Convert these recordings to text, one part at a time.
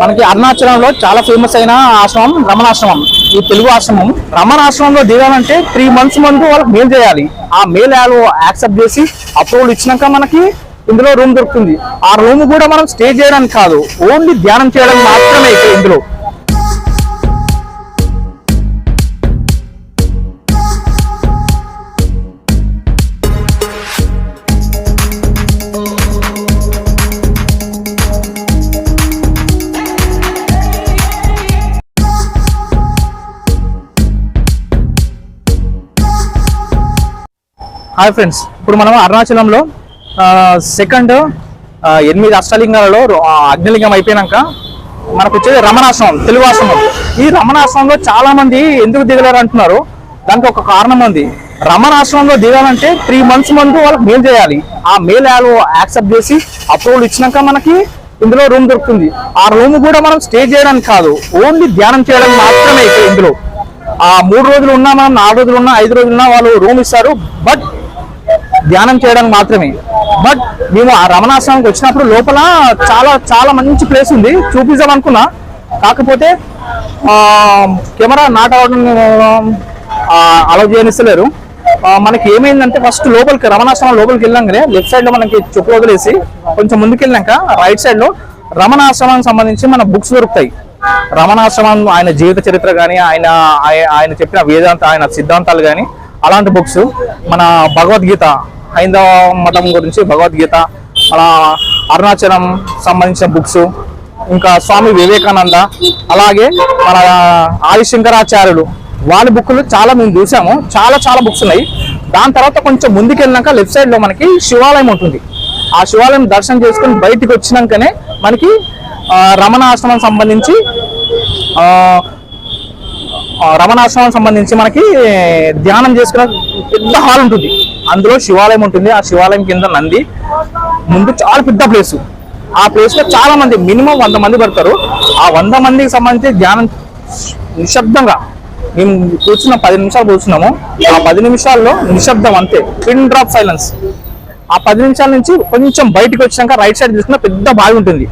మనకి అరుణాచలంలో చాలా ఫేమస్ అయిన ఆశ్రమం రమణాశ్రమం. ఈ తెలుగు ఆశ్రమం రమణాశ్రమంలో దిగాలంటే 3 months ముందు వాళ్ళకి మెయిల్ చేయాలి. ఆ మెయిల్ యాక్సెప్ట్ చేసి అప్రూవల్ ఇచ్చినాక మనకి ఇందులో రూమ్ దొరుకుతుంది. ఆ రూమ్ కూడా మనం స్టే చేయడానికి కాదు, ఓన్లీ ధ్యానం చేయడానికి మాత్రమే ఇందులో. హాయ్ ఫ్రెండ్స్, ఇప్పుడు మనం అరుణాచలంలో సెకండ్ 8 అష్టలింగాలలో అగ్నిలింగం అయిపోయినాక మనకు వచ్చేది రమణాశ్రమం, తెలుగు ఆశ్రమం. ఈ రమణాశ్రమంలో చాలా మంది ఎందుకు దిగలేరు అంటున్నారు. దానికి ఒక కారణం ఉంది. రమణాశ్రమంలో దిగాలంటే 3 months ముందు వాళ్ళకి మెయిల్ చేయాలి. ఆ మెయిల్ యాక్సెప్ట్ చేసి అప్రూవల్ ఇచ్చినాక మనకి ఇందులో రూమ్ దొరుకుతుంది. ఆ రూమ్ కూడా మనం స్టే చేయడానికి కాదు, ఓన్లీ ధ్యానం చేయడానికి మాత్రమే ఇందులో. ఆ 3 రోజులు ఉన్నా, మనం 4 రోజులు ఉన్నా, 5 రోజులు ఉన్నా వాళ్ళు రూమ్ ఇస్తారు, బట్ ధ్యానం చేయడానికి మాత్రమే. బట్ మేము ఆ రమణాశ్రమానికి వచ్చినప్పుడు లోపల చాలా చాలా మంచి ప్లేస్ ఉంది, చూపిద్దాం అనుకున్నా. కాకపోతే కెమెరా నాట్ అలౌ చేయనిస్తలేరు. మనకి ఏమైందంటే ఫస్ట్ లోపలికి రమణాశ్రమం లోపలికి వెళ్ళాకనే లెఫ్ట్ సైడ్ లో మనకి చెప్పులు వదిలేసి కొంచెం ముందుకు వెళ్ళాక రైట్ సైడ్ లో రమణాశ్రమానికి సంబంధించి మన బుక్స్ దొరుకుతాయి. రమణాశ్రమం ఆయన జీవిత చరిత్ర కానీ, ఆయన చెప్పిన వేదాంత, ఆయన సిద్ధాంతాలు కానీ, అలాంటి బుక్స్, మన భగవద్గీత, హైందవ మతం గురించి భగవద్గీత, అలా అరుణాచలం సంబంధించిన బుక్స్, ఇంకా స్వామి వివేకానంద, అలాగే మన ఆదిశంకరాచార్యులు వాళ్ళ బుక్లు చాలా మేము చూసాము. చాలా చాలా బుక్స్ ఉన్నాయి. దాని తర్వాత కొంచెం ముందుకు వెళ్ళినాక లెఫ్ట్ సైడ్ లో మనకి శివాలయం ఉంటుంది. ఆ శివాలయం దర్శనం చేసుకుని బయటికి వచ్చినాకనే మనకి రమణాశ్రమం సంబంధించి మనకి ధ్యానం చేసుకునే పెద్ద హాల్ ఉంటుంది. అందులో శివాలయం ఉంటుంది. ఆ శివాలయం కింద నంది, ముందు చాలా పెద్ద ప్లేసు. ఆ ప్లేస్ లో చాలా మంది, మినిమం 100 మంది పడతారు. ఆ 100 మందికి సంబంధించి ధ్యానం నిశ్శబ్దంగా మేము కూర్చున్న 10 నిమిషాలు కూర్చున్నాము. ఆ 10 నిమిషాల్లో నిశ్శబ్దం, అంతే, పిన్ డ్రాప్ సైలెన్స్. ఆ 10 నిమిషాల నుంచి కొంచెం బయటకు వచ్చినాక రైట్ సైడ్ చూసుకున్న పెద్ద బావి ఉంటుంది,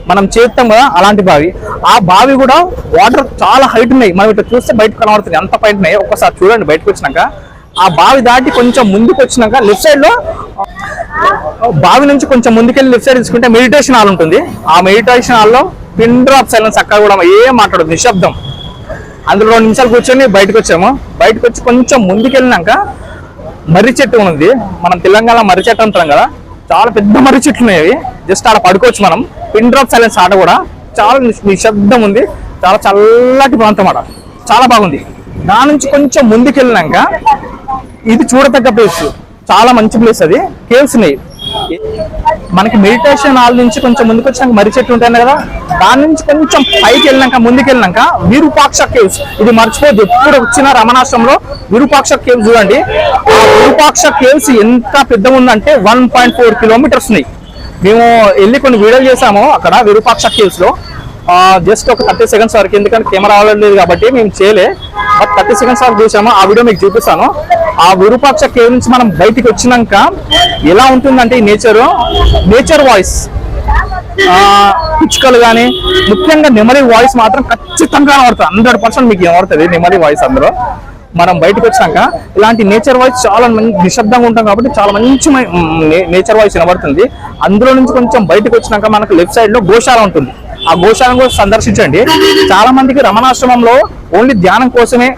మనం చేస్తాం కదా అలాంటి బావి. ఆ బావి కూడా వాటర్ చాలా హైట్ ఉన్నాయి, మనం ఇట్లా చూస్తే బయటకు కనబడుతుంది, అంత పైన ఉన్నాయి. ఒక్కసారి చూడండి బయటకు వచ్చినాక. ఆ బావి దాటి కొంచెం ముందుకు వచ్చినాక లెఫ్ట్ సైడ్ లో, బావి నుంచి కొంచెం ముందుకెళ్ళి లెఫ్ట్ సైడ్ తీసుకుంటే మెడిటేషన్ హాల్ ఉంటుంది. ఆ మెడిటేషన్ హాల్లో పిన్ డ్రాప్ సైలెన్స్, అక్కడ కూడా ఏం మాట్లాడదు, నిశ్శబ్దం. అందులో 2 నిమిషాలు కూర్చొని బయటకు వచ్చాము. బయటకు వచ్చి కొంచెం ముందుకెళ్ళినాక మర్రి చెట్టు ఉంది. మనం తెలంగాణ మర్రి చెట్టు అంటాం కదా, చాలా పెద్ద మర్రి చెట్లు ఉన్నాయి అవి. జస్ట్ ఆడ పడుకోవచ్చు మనం. పిన్ డ్రాప్ సైలెన్స్ ఆట కూడా చాలా నిశ్శబ్దం ఉంది, చాలా చల్లటి ప్రాంతం ఆట, చాలా బాగుంది. దాని నుంచి కొంచెం ముందుకెళ్ళినాక ఇది చూడతగ్గ ప్లేస్, చాలా మంచి ప్లేస్. అది కేవ్స్ ఉన్నాయి. మనకి మెడిటేషన్ హాల్ నుంచి కొంచెం ముందుకు వచ్చినాక మర్రి చెట్లు ఉంటాయి కదా, దాని నుంచి కొంచెం పైకి వెళ్ళినాక ముందుకెళ్ళినాక విరూపాక్ష కేవ్స్. ఇది మర్చిపోద్దు, ఎప్పుడు వచ్చిన రమణాశ్రమంలో విరూపాక్ష కేవ్స్ చూడండి. ఆ విరూపాక్ష కేవ్స్ ఎంత పెద్దగా ఉందంటే 1.4 kilometers ఉన్నాయి. మేము వెళ్ళి కొన్ని వీడియోలు చేసాము అక్కడ విరూపాక్ష కేవ్స్ లో. జస్ట్ ఒక 30 seconds వరకు, ఎందుకంటే కెమెరా అవ్వలేదు కాబట్టి మేము చేయలే. బట్ 30 seconds వరకు చూసాము. ఆ వీడియో మీకు చూపిస్తాను. ఆ విరూపాక్ష కేవ్ నుంచి మనం బయటికి వచ్చినాక ఎలా ఉంటుందంటే ఈ నేచర్ వాయిస్, పిచ్చుకలు కానీ, ముఖ్యంగా నెమలి వాయిస్ మాత్రం ఖచ్చితంగా కనబడుతుంది. 100% మీకు కనబడుతుంది నెమలి వాయిస్. అందులో మనం బయటకు వచ్చాక ఇలాంటి నేచర్ వాయిస్ చాలా నిశ్శబ్దంగా ఉంటాం కాబట్టి చాలా మంచి నేచర్ వాయిస్ వినబడుతుంది. అందులో నుంచి కొంచెం బయటకు వచ్చినాక మనకు లెఫ్ట్ సైడ్ లో గోశాల ఉంటుంది. ఆ గోశాలను కూడా సందర్శించండి. చాలా మందికి రమణాశ్రమంలో ఓన్లీ ధ్యానం కోసమే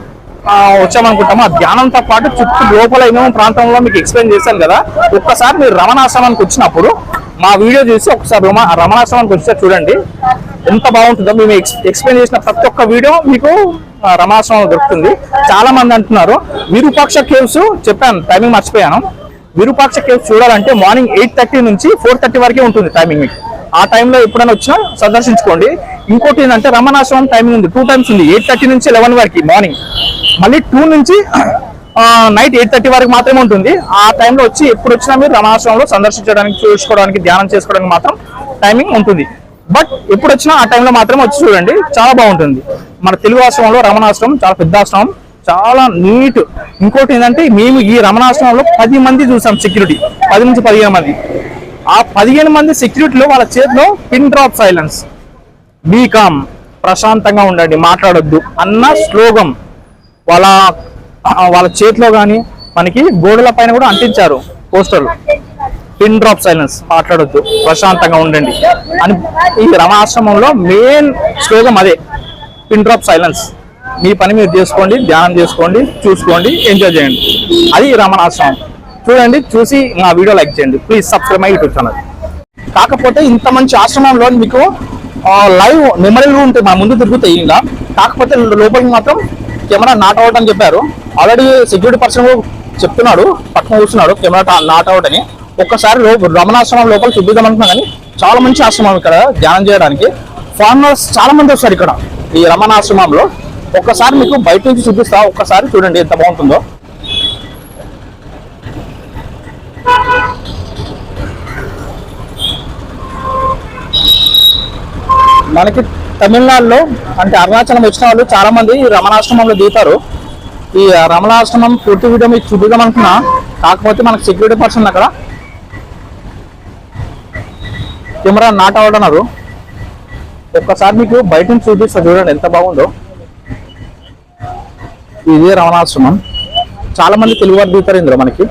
వచ్చామనుకుంటాము. ఆ ధ్యానంతో పాటు చుట్టూ లోపల ఏమేమో ప్రాంతంలో మీకు ఎక్స్ప్లెయిన్ చేశాను కదా. ఒక్కసారి మీరు రమణాశ్రమానికి వచ్చినప్పుడు మా వీడియో చూసి ఒకసారి రమణాశ్రమానికి వచ్చి చూడండి, ఎంత బాగుంటుందో. మేము ఎక్స్ప్లెయిన్ చేసిన ప్రతి ఒక్క వీడియో మీకు రమణాశ్రమం దొరుకుతుంది. చాలా మంది అంటున్నారు విరూపాక్ష కేవ్స్, చెప్పాను టైమింగ్ మర్చిపోయాను. విరూపాక్ష కేవ్స్ చూడాలంటే మార్నింగ్ 8:30 నుంచి 4:30 వరకే ఉంటుంది టైమింగ్. మీకు ఆ టైంలో ఎప్పుడైనా వచ్చినా సందర్శించుకోండి. ఇంకోటి ఏంటంటే రమణాశ్రమం టైమింగ్ ఉంది 2 times ఉంది, 8:30 నుంచి 11 వరకు మార్నింగ్, మళ్ళీ 2 నుంచి నైట్ 8:30 వరకు మాత్రమే ఉంటుంది. ఆ టైంలో వచ్చి ఎప్పుడు వచ్చినా మీరు రమణాశ్రమంలో సందర్శించడానికి, చూసుకోవడానికి, ధ్యానం చేసుకోవడానికి మాత్రం టైమింగ్ ఉంటుంది. బట్ ఎప్పుడు వచ్చినా ఆ టైంలో మాత్రమే వచ్చి చూడండి, చాలా బాగుంటుంది. మన తెలుగు ఆశ్రమంలో రమణాశ్రమం చాలా పెద్ద ఆశ్రమం, చాలా నీట్. ఇంకోటి ఏంటంటే మేము ఈ రమణాశ్రమంలో 10 మంది చూసాం సెక్యూరిటీ, 10 నుంచి 15 మంది. ఆ 15 మంది సెక్యూరిటీలో వాళ్ళ చేతిలో పిన్ డ్రాప్ సైలెన్స్, బీకామ్, ప్రశాంతంగా ఉండండి, మాట్లాడొద్దు అన్న శ్లోకం వాళ్ళ వాళ్ళ చేతిలో కానీ మనకి గోడల పైన కూడా అంటించారు పోస్టర్లు. పిన్ డ్రాప్ సైలెన్స్, మాట్లాడొద్దు, ప్రశాంతంగా ఉండండి అని. ఈ రమణాశ్రమంలో మెయిన్ శ్లోకం అదే, పిన్ డ్రాప్ సైలెన్స్. మీ పని మీరు చేసుకోండి, ధ్యానం చేసుకోండి, చూసుకోండి, ఎంజాయ్ చేయండి. అది రమణాశ్రమం. చూడండి, చూసి మా వీడియో లైక్ చేయండి. Please subscribe my YouTube channel. కాకపోతే ఇంత మంచి ఆశ్రమంలో మీకు లైవ్ మెమరీలు ఉంటాయి, మా ముందు తిరుగుతాయి ఇలా. కాకపోతే లోపలికి మాత్రం కెమెరా నాట్ అవుట్ అని చెప్పారు. ఆల్రెడీ సెక్యూరిటీ పర్సన్ చెప్తున్నాడు, పక్కన కూర్చున్నాడు కెమెరా నాట్ అవుట్ అని. ఒక్కసారి రమణాశ్రమం లోపల చూపిద్దాం అనుకున్నా కానీ చాలా మంచి ఆశ్రమం ఇక్కడ ధ్యానం చేయడానికి. ఫారినర్స్ చాలా మంది వస్తారు ఇక్కడ ఈ రమణాశ్రమంలో. ఒక్కసారి మీకు బయట నుంచి చూపిస్తా, ఒక్కసారి చూడండి ఎంత బాగుంటుందో. మనకి తమిళనాడులో అంటే అరుణాచలం వచ్చిన వాళ్ళు చాలా మంది ఈ రమణాశ్రమంలో దిగుతారు. ఈ రమణాశ్రమం పూర్తి వీడియో మీకు చూపిద్దాం అనుకున్నా, కాకపోతే మనకు సెక్యూరిటీ పర్సన్ అక్కడ కెమెరా నాట్ అవ్వడన్నారు. ఒక్కసారి మీకు బయట నుంచి చూపిస్తా, చూడండి ఎంత బాగుందో. ఇదే రమణాశ్రమం. చాలా మంది తెలుగు వారు దిగుతారు ఇందులో మనకి.